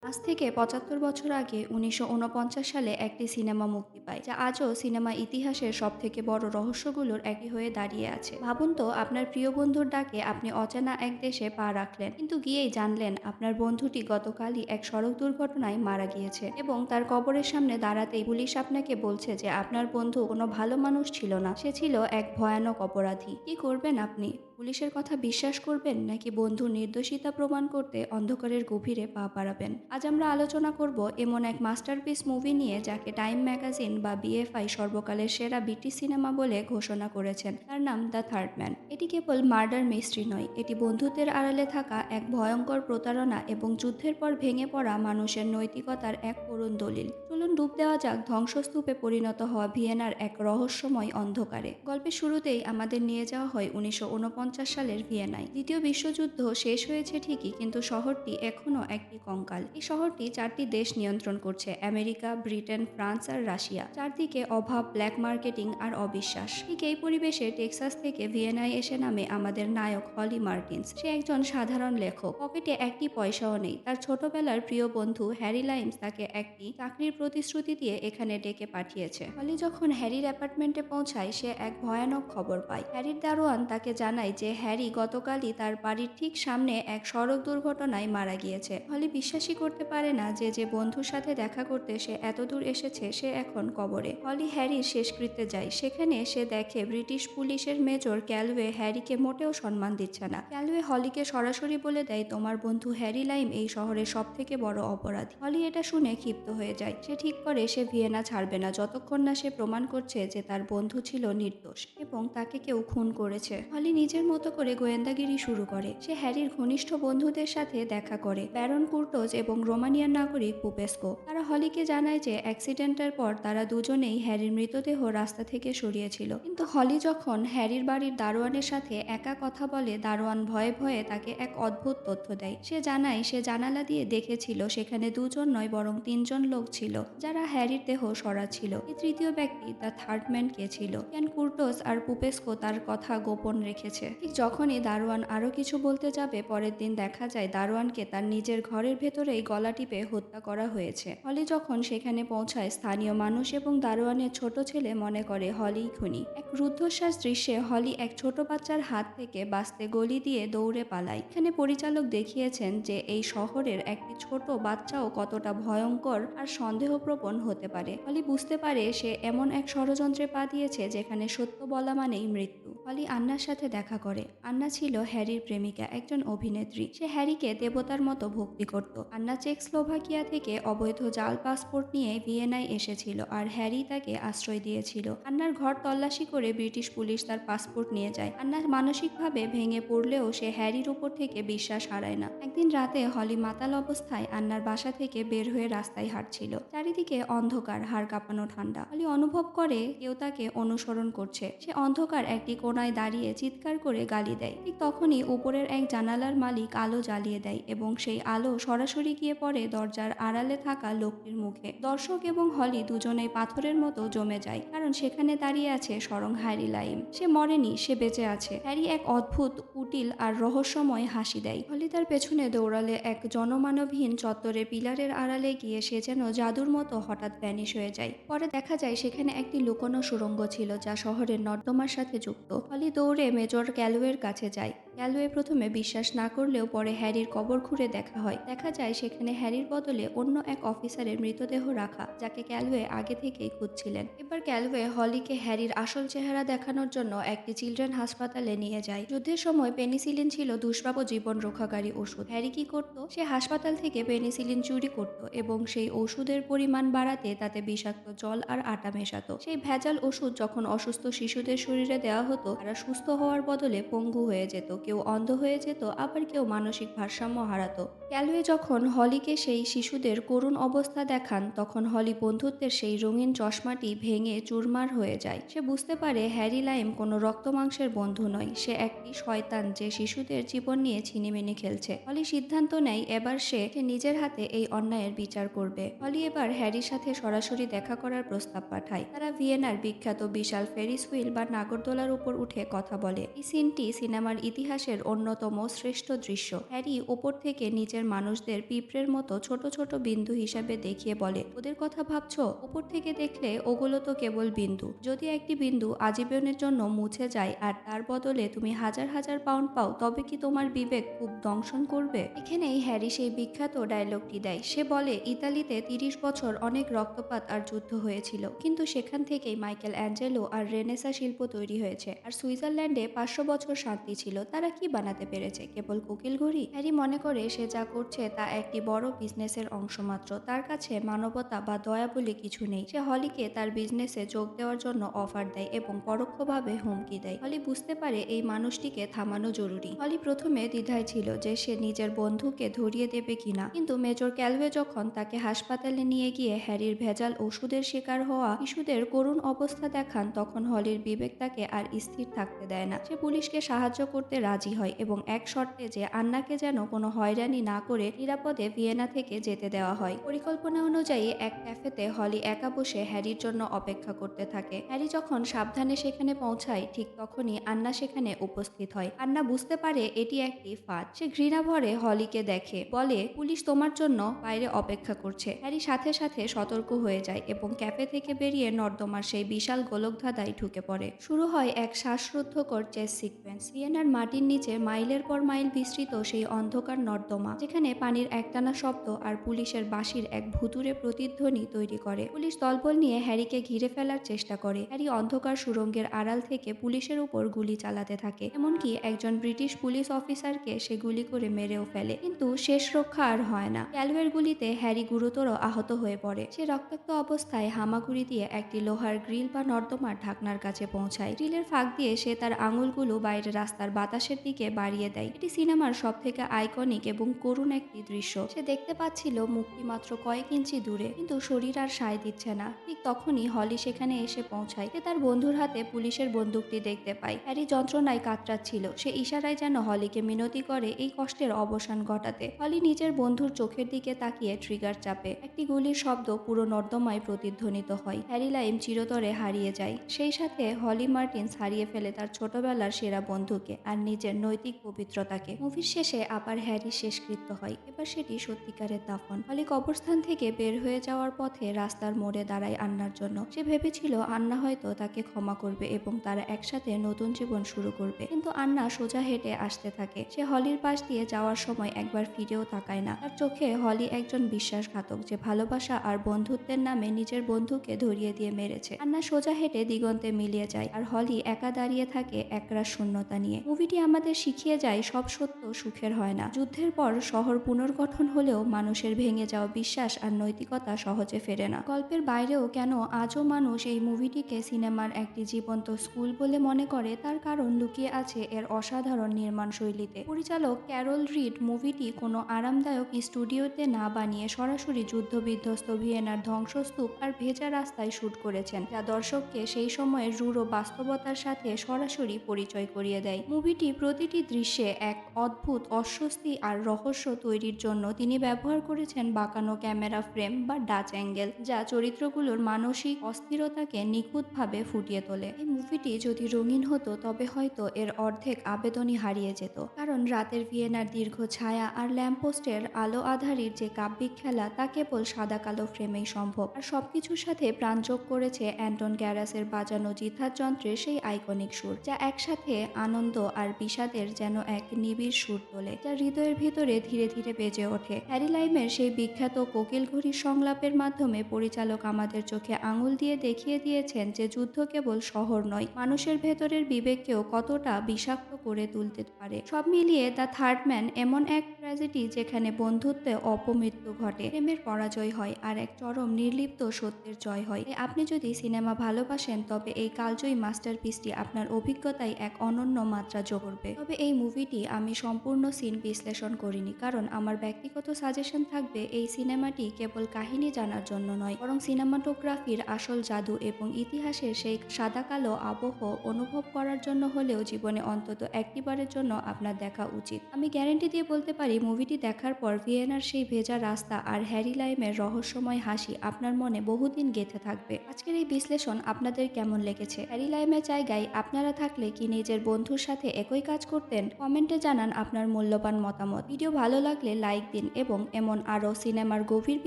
আজ থেকে ৭৫ বছর আগে ১৯৪৯ সালে একটি সিনেমা মুক্তি পায়, যা আজও সিনেমা ইতিহাসের সবথেকে বড় রহস্যগুলোর একটি হয়ে দাঁড়িয়ে আছে। ভাবুন তো, আপনার প্রিয় বন্ধুর ডাকে আপনি অচেনা এক দেশে পা রাখলেন, কিন্তু গিয়েই জানলেন আপনার বন্ধুটি গতকালই এক সড়ক দুর্ঘটনায় মারা গিয়েছে এবং তার কবরের সামনে দাঁড়াতেই পুলিশ আপনাকে বলছে যে আপনার বন্ধু কোনো ভালো মানুষ ছিল না, সে ছিল এক ভয়ানক অপরাধী। কি করবেন আপনি? পুলিশের কথা বিশ্বাস করবেন, নাকি বন্ধুর নির্দোষিতা প্রমাণ করতে অন্ধকারের গভীরে পা বাড়াবেন? আজ আমরা আলোচনা করব এমন এক মাস্টারপিস মুভি নিয়ে, যাকে টাইম ম্যাগাজিন বা বিএফআই সর্বকালের সেরা ব্রিটিশ সিনেমা বলে ঘোষণা করেছেন। তার নাম দ্য থার্ড ম্যান। এটি কেবল মার্ডার মিস্ট্রি নয়, এটি বন্ধুত্বের আড়ালে থাকা এক ভয়ঙ্কর প্রতারণা এবং যুদ্ধের পর ভেঙে পড়া মানুষের নৈতিকতার এক করুণ দলিল। চলুন ডুব দেওয়া যাক ধ্বংসস্তূপে পরিণত হওয়া ভিয়েনার এক রহস্যময় অন্ধকারে। গল্পের শুরুতেই আমাদের নিয়ে যাওয়া হয় ১৯৪৯ সালের ভিয়েনায়। দ্বিতীয় বিশ্বযুদ্ধ শেষ হয়েছে ঠিকই, কিন্তু শহরটি এখনও একটি কঙ্কাল। এই শহরটি চারটি দেশ নিয়ন্ত্রণ করছে: আমেরিকা, ব্রিটেন, ফ্রান্স আর রাশিয়া। চারদিকে অভাব, ব্ল্যাক মার্কেটিং আর অবিশ্বাস। ঠিক এই পরিবেশে টেক্সাস থেকে ভিয়েনায় এসে নামে আমাদের নায়ক হলি মার্টিন্স। সে একজন সাধারণ লেখক, পকেটে একটি পয়সাও নেই। তার ছোটবেলার প্রিয় বন্ধু হ্যারি লাইমস তাকে একটি চাকরির প্রতিশ্রুতি দিয়ে এখানে ডেকে পাঠিয়েছে। হলি যখন হ্যারির অ্যাপার্টমেন্টে পৌঁছায়, সে এক ভয়ানক খবর পায়। হ্যারির দারোয়ান তাকে জানায় যে হ্যারি গতকালই তার বাড়ির ঠিক সামনে এক সড়ক দুর্ঘটনায় মারা গিয়েছে। হলি বিশ্বাসই করতে পারে না যে যে বন্ধুর সাথে দেখা করতে সে এত দূর এসেছে, সে এখন কবরে। হলি হ্যারির শেষকৃত্যে যায়। সেখানে সে দেখে ব্রিটিশ পুলিশের মেজর ক্যালওয়ে হ্যারিকে মোটেও সম্মান দিচ্ছে না। ক্যালওয়ে হলিকে সরাসরি বলে দেয়, তোমার বন্ধু হ্যারি লাইম এই শহরের সবথেকে বড় অপরাধী। হলি এটা শুনে ক্ষিপ্ত হয়ে যায়। সে ঠিক করে সে ভিয়েনা ছাড়বে না যতক্ষণ না সে প্রমাণ করছে যে তার বন্ধু ছিল নির্দোষ এবং তাকে কেউ খুন করেছে। হলি নিজের মতো করে গোয়েন্দাগিরি শুরু করে। সে হ্যারির ঘনিষ্ঠ বন্ধুদের সাথে দেখা করে, ব্যারন কুর্টোজ এবং রোমানিয়ান নাগরিক পুপেস্কো। তারা হলিকে জানায় যে অ্যাক্সিডেন্টের পর তারা দুজনেই হ্যারির মৃতদেহ রাস্তা থেকে সরিয়েছিল। কিন্তু হলি যখন হ্যারির বাড়ির দারোয়ানের সাথে একা কথা বলে, দারোয়ান ভয়ে ভয়ে তাকে এক অদ্ভুত তথ্য দেয়। সে জানায় সে জানালা দিয়ে দেখেছিল সেখানে দুজন নয় বরং তিনজন লোক ছিল, যারা হ্যারির দেহ সরাচ্ছিল। এই তৃতীয় ব্যক্তি দ্য থার্ড ম্যান কে ছিল? ক্যান কুর্টোস আর পুপেস্কো তার কথা গোপন রেখেছে। ঠিক যখনই দারোয়ান আরো কিছু বলতে যাবে, পরের দিন দেখা যায় দারোয়ানকে তার নিজের ঘরের ভেতরেই গলা টিপে হত্যা করা হয়েছে। হলি যখন সেখানে পৌঁছায়, স্থানীয় মানুষ এবং দারোয়ানের ছোট ছেলে মনে করে হলিই খুনি। এক রুদ্ধশ্বাস দৃশ্যে হলি এক ছোট বাচ্চার হাত থেকে বাঁচতে গলি দিয়ে দৌড়ে পালায়। এখানে পরিচালক দেখিয়েছেন যে এই শহরের একটি ছোট বাচ্চাও কতটা ভয়ঙ্কর আর সন্দেহপ্রবণ হতে পারে। হলি বুঝতে পারে সে এমন এক ষড়যন্ত্রে পা দিয়েছে যেখানে সত্য বলা মানেই মৃত্যু। হলি আন্নার সাথে দেখা করে। আন্না ছিল হ্যারির প্রেমিকা, একজন অভিনেত্রী। সে হ্যারিকে দেবতার মতো ভক্তি করত। আন্না চেকস্লোভাকিয়া থেকে অবৈধ জাল পাসপোর্ট নিয়ে ভিয়েনায় এসেছিল আর হ্যারি তাকে আশ্রয় দিয়েছিল। আন্নার ঘর তল্লাশি করে ব্রিটিশ পুলিশ তার পাসপোর্ট নিয়ে যায়। আন্না মানসিকভাবে ভেঙে পড়লেও সে হ্যারির উপর থেকে বিশ্বাস হারায় না। একদিন রাতে হলি মাতাল অবস্থায় আন্নার বাসা থেকে বের হয়ে রাস্তায় হাঁটছিল। চারিদিকে অন্ধকার, হাড় কাঁপানো ঠান্ডা। হলি অনুভব করে কেউ তাকে অনুসরণ করছে। সে অন্ধকার একটি কোণায় দাঁড়িয়ে চিৎকার করে গালি দেয়। ঠিক তখনই উপরের এক জানালার মালিক আলো জ্বালিয়ে দেয় এবং সেই আলো সরাসরি গিয়ে পড়ে দরজার আড়ালে থাকা লোকটির মুখে। দর্শক এবং হলি দুজনেই পাথরের মতো জমে যায়, কারণ সেখানে দাঁড়িয়ে আছে স্বয়ং হ্যারি লাইম। সে মরেনি, সে বেঁচে আছে। হ্যারি এক অদ্ভুত, কুটিল আর রহস্যময় হাসি দেয়। হলি তার পেছনে দৌড়ালে এক জনমানবহীন চত্বরে পিলারের আড়ালে গিয়ে সে যেন জাদুর মতো হঠাৎ ভ্যানিশ হয়ে যায়। পরে দেখা যায় সেখানে একটি লুকোনো সুড়ঙ্গ ছিল যা শহরের নর্দমার সাথে যুক্ত। হলি দৌড়ে মেজর ক্যালওয়ের কাছে যায়। ক্যালওয়ে প্রথমে বিশ্বাস না করলেও পরে হ্যারির কবর খুঁড়ে দেখা হয়। দেখা যায় সেখানে হ্যারির বদলে অন্য এক অফিসারের মৃতদেহ রাখা, যাকে ক্যালওয়ে আগে থেকেই খুঁজছিলেন। এবার ক্যালওয়ে হলিকে হ্যারির আসল চেহারা দেখানোর জন্য একটি চিলড্রেন হাসপাতালে নিয়ে যায়। যুদ্ধের সময় পেনিসিলিন ছিল দুষ্প্রাপ্য জীবন রক্ষাকারী ওষুধ। হ্যারি কি করত? সে হাসপাতাল থেকে পেনিসিলিন চুরি করত এবং সেই ওষুধের পরিমাণ বাড়াতে তাতে বিষাক্ত জল আর আটা মেশাতো। সেই ভেজাল ওষুধ যখন অসুস্থ শিশুদের শরীরে দেওয়া হতো, তারা সুস্থ হওয়ার বদলে পঙ্গু হয়ে যেত, কেউ অন্ধ হয়ে যেত, আবার কেউ মানসিক ভারসাম্য হারাতো। ক্যালওয়ে যখন হলিকে সেই শিশুদের করুণ অবস্থা দেখান, তখন হলি বন্ধুত্বের সেই রঙিন চশমাটি ভেঙে চুরমার হয়ে যায়। সে বুঝতে পারে হ্যারি লাইম কোনো রক্তমাংসের বন্ধু নয়, সে একটি শয়তান যে শিশুদের জীবন নিয়ে ছিনিমিনি খেলছে। হলি সিদ্ধান্ত নেয় এবার সে নিজের হাতে এই অন্যায়ের বিচার করবে। হলি এবার হ্যারির সাথে সরাসরি দেখা করার প্রস্তাব পাঠায়। তারা ভিয়েনার বিখ্যাত বিশাল ফেরিস হুইল বা নাগরদোলার উপর উঠে কথা বলে। এই সিনটি সিনেমার ইতিহাস ইতিহাসের অন্যতম শ্রেষ্ঠ দৃশ্য। হ্যারি ওপর থেকে নিচের মানুষদের পিঁপড়ের মতো ছোট ছোট বিন্দু হিসাবে দেখিয়ে বলে, ওদের কথা ভাবছো? ওপর থেকে দেখলে ওগুলো তো কেবল বিন্দু। যদি একটি বিন্দু আজীবনের জন্য মুছে যায় আর তার বদলে তুমি হাজার হাজার পাউন্ড পাও, তবে কি তোমার বিবেক খুব দংশন করবে? এখানেই হ্যারি সেই বিখ্যাত ডায়লগটি দেয়। সে বলে, ইতালিতে ৩০ বছর অনেক রক্তপাত আর যুদ্ধ হয়েছিল, কিন্তু সেখান থেকেই মাইকেল অ্যাঞ্জেলো আর রেনেসা শিল্প তৈরি হয়েছে। আর সুইজারল্যান্ডে ৫০০ বছর শান্তি ছিল। তারা কি বানাতে পেরেছে? কেবল কোকিল ঘুড়ি। হ্যারি মনে করে সে যা করছে তা একটি বড় বিজনেসের অংশ মাত্র। তার কাছে মানবতা বা দয়া বলে কিছু নেই। সে হলিকে তার বিজনেসে যোগ দেওয়ার জন্য অফার দেয় এবং পরোক্ষভাবে হুমকি দেয়। হলি বুঝতে পারে এই মানুষটিকে থামানো জরুরি। হলি প্রথমে দ্বিধায় ছিল যে সে নিজের বন্ধুকে ধরিয়ে দেবে কিনা, কিন্তু মেজর ক্যালওয়ে যখন তাকে হাসপাতালে নিয়ে গিয়ে হ্যারির ভেজাল ওষুধের শিকার হওয়া শিশুদের করুণ অবস্থা দেখান, তখন হলির বিবেক তাকে আর স্থির থাকতে দেয় না। সে পুলিশকে সাহায্য করতে রাজি হয় এবং এক শর্তে যে আন্নাকে যেন কোনো হয়রানি না করে নিরাপদে ভিয়েনা থেকে যেতে দেওয়া হয়। পরিকল্পনা অনুযায়ী এক ক্যাফেতে হলি একা বসে হ্যারির জন্য অপেক্ষা করতে থাকে। হ্যারি যখন সাবধানে সেখানে পৌঁছায়, ঠিক তখনই আন্না সেখানে উপস্থিত হয়। আন্না বুঝতে পারে এটি একটি ফাঁদ। সে ঘৃণা ভরে হলিকে দেখে, বলে, পুলিশ তোমার জন্য বাইরে অপেক্ষা করছে। হ্যারি সাথে সাথে সতর্ক হয়ে যায় এবং ক্যাফে থেকে বেরিয়ে নর্দমার সেই বিশাল গোলকধাঁধায় ঢুকে পড়ে। শুরু হয় এক শ্বাসরুদ্ধকর চেস সিকোয়েন্স। ভিয়েনার মাটির নিচে মাইলের পর মাইল বিস্তৃত সেই অন্ধকার নর্দমা, যেখানে পানির একটানা শব্দ আর পুলিশের বাঁশির এক ভুতুড়ে প্রতিধ্বনি তৈরি করে। পুলিশ দলবল নিয়ে হ্যারিকে ঘিরে ফেলার চেষ্টা করে। হ্যারি অন্ধকার সুড়ঙ্গের আড়াল থেকে পুলিশের উপর গুলি চালাতে থাকে, এমনকি একজন ব্রিটিশ পুলিশ অফিসারকে সে গুলি করে মেরেও ফেলে, কিন্তু শেষ রক্ষা আর হয় না। ক্যালওয়ের গুলিতে হ্যারি গুরুতর আহত হয়ে পড়ে। সে রক্তাক্ত অবস্থায় হামাগুড়ি দিয়ে একটি লোহার গ্রিল বা নর্দমার ঢাকনার কাছে পৌঁছায়। গ্রিলের ফাঁক দিয়ে সে তার আঙুলগুলো বাইরে রাস্তার বাতাসের দিকে বাড়িয়ে দেয়। এটি সিনেমার সবথেকে আইকনিক এবং করুণ একটি দৃশ্য। সে দেখতে পাচ্ছিল মুক্তি মাত্র কয়েক ইঞ্চি দূরে, কিন্তু শরীর আর সায় দিচ্ছে না। ঠিক তখনই হলি সেখানে এসে পৌঁছায়। সে তার বন্ধুর হাতে পুলিশের বন্দুকটি দেখতে পায়। হ্যারি যন্ত্রণায় কাতরাচ্ছিল। সে ইশারায় যেন হলিকে মিনতি করে এই কষ্টের অবসান ঘটাতে। হলি নিজের বন্ধুর চোখের দিকে তাকিয়ে ট্রিগার চাপে। একটি গুলির শব্দ পুরো নর্দমায় প্রতিধ্বনিত হয়। হ্যারি লাইম চিরতরে হারিয়ে যায়। সেই সাথে হলি মার্টিন্স হারিয়ে ফেলে তার ছোটবেলার সেরা বন্ধুকে আর নিজের নৈতিক পবিত্রতাকে। মুভির শেষে আবার হ্যারি শেষকৃত্য হয়। এবার সেটি সত্যিকারের দাফন। হলি কবরস্থান থেকে বের হয়ে যাওয়ার পথে রাস্তার মোড়ে দাঁড়ায় আন্নার জন্য। সে ভেবেছিল আন্না হয়তো তাকে ক্ষমা করবে এবং তারা একসাথে নতুন জীবন শুরু করবে, কিন্তু আন্না সোজা হেঁটে আসতে থাকে। সে হলির পাশ দিয়ে যাওয়ার সময় একবার ফিরেও তাকায় না। তার চোখে হলি একজন বিশ্বাসঘাতক যে ভালোবাসা আর বন্ধুত্বের নামে নিজের বন্ধুকে ধরিয়ে দিয়ে মেরেছে। আন্না সোজা হেঁটে দিগন্তে মিলিয়ে যায় আর হলি একা দাঁড়িয়ে থাকে একরাশ শূন্যতা নিয়ে। মুভিটি আমাদের শিখিয়ে যায় সব সত্য সুখের হয় না। যুদ্ধের পর শহর পুনর্গঠন হলেও মানুষের ভেঙে যাওয়া বিশ্বাস আর নৈতিকতা সহজে ফেরে না। গল্পের বাইরেও কেন আজও মানুষ এই মুভিটিকে সিনেমার একটি জীবন্ত স্কুল বলে মনে করে, তার কারণ লুকিয়ে আছে এর অসাধারণ নির্মাণ শৈলীতে। পরিচালক ক্যারল রিড মুভিটি কোনো আরামদায়ক স্টুডিওতে না বানিয়ে সরাসরি যুদ্ধবিধ্বস্ত ভিয়েনার ধ্বংসস্তূপ আর ভেজা রাস্তায় শুট করেছেন, যা দর্শককে সেই সময়ের রূঢ় বাস্তবতার সাথে সরাসরি পরিচয় করিয়ে দেয়। মুভিটি প্রতিটি দৃশ্যে এক অদ্ভুত অস্বস্তি আর রহস্য তৈরির জন্য তিনি ব্যবহার করেছেন বাঁকানো ক্যামেরা ফ্রেম বা ডাচ অ্যাঙ্গেল, যা চরিত্রগুলোর মানসিক অস্থিরতাকে নিখুঁতভাবে ফুটিয়ে তোলে। এই মুভিটি যদি রঙিন হতো তবে হয়তো এর অর্ধেক আবেদনই হারিয়ে যেত, কারণ রাতের ভিয়েনার দীর্ঘ ছায়া আর ল্যাম্পপোস্টের আলো আধারির যে কাব্যিক খেলা তা কেবল সাদা কালো ফ্রেমেই সম্ভব। আর সবকিছুর সাথে প্রাণ যোগ করেছে অ্যান্টন গ্যারাসের বাজানো জিথার যন্ত্রের সেই আইকনিক সুর, যা একসাথে আনন্দ আর বিষাদের যেন এক নিবিড় সুর তোলে, যা হৃদয়ের ভিতরে ধীরে ধীরে বেজে ওঠে। হ্যারি লাইমের সেই বিখ্যাত কোকিল ঘুড়ির সংলাপের মাধ্যমে পরিচালক আমাদের চোখে আঙুল দিয়ে দেখিয়ে দিয়েছেন যে যুদ্ধ কেবল শহর নয়, মানুষের ভেতরের বিবেককেও কতটা বিষাক্ত করে তুলতে পারে। সব মিলিয়ে দ্য থার্ড ম্যান এমন এক ট্র্যাজেডি যেখানে বন্ধুত্বে অপমৃত্যু ঘটে, প্রেমের পরাজয় হয় আর এক চরম নির্লিপ্ত সত্যের জয় হয়। আপনি যদি সিনেমা ভালোবাসেন তবে এই কালজয়ী মাস্টারপিসটি আপনার অভিজ্ঞতায় এক অনন্য মাত্রা যোগ করবে। তবে এই মুভিটি আমি সম্পূর্ণ সিন বিশ্লেষণ করিনি, কারণ আমার ব্যক্তিগত সাজেশন থাকবে এই সিনেমাটি কেবল কাহিনী জানার জন্য নয়, বরং সিনেমাটোগ্রাফির আসল জাদু এবং ইতিহাসের সেই সাদা কালো আবহ অনুভব করার জন্য হলেও জীবনে অন্তত একটিবারের জন্য আপনার দেখা উচিত। আমি গ্যারেন্টি দিয়ে বলতে পারি মুভিটি দেখার পর ভিয়েনার সেই ভেজা রাস্তা আর হ্যারি লাইমের রহস্যময় হাসি আপনার মনে বহুদিন গেঁথে থাকবে। আজকের এই বিশ্লেষণ আপনাদের কেমন লেগেছে? হ্যারি লাইমের জায়গায় আপনারা থাকলে কি নিজের বন্ধুর সাথে একই এভাবেই কাজ করতেন? কমেন্টে জানান আপনার মূল্যবান মতামত। ভিডিও ভালো লাগলে লাইক দিন এবং এমন আরও সিনেমার গভীর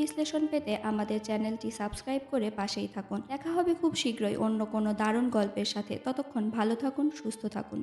বিশ্লেষণ পেতে আমাদের চ্যানেলটি সাবস্ক্রাইব করে পাশেই থাকুন। দেখা হবে খুব শীঘ্রই অন্য কোনো দারুণ গল্পের সাথে। ততক্ষণ ভালো থাকুন, সুস্থ থাকুন।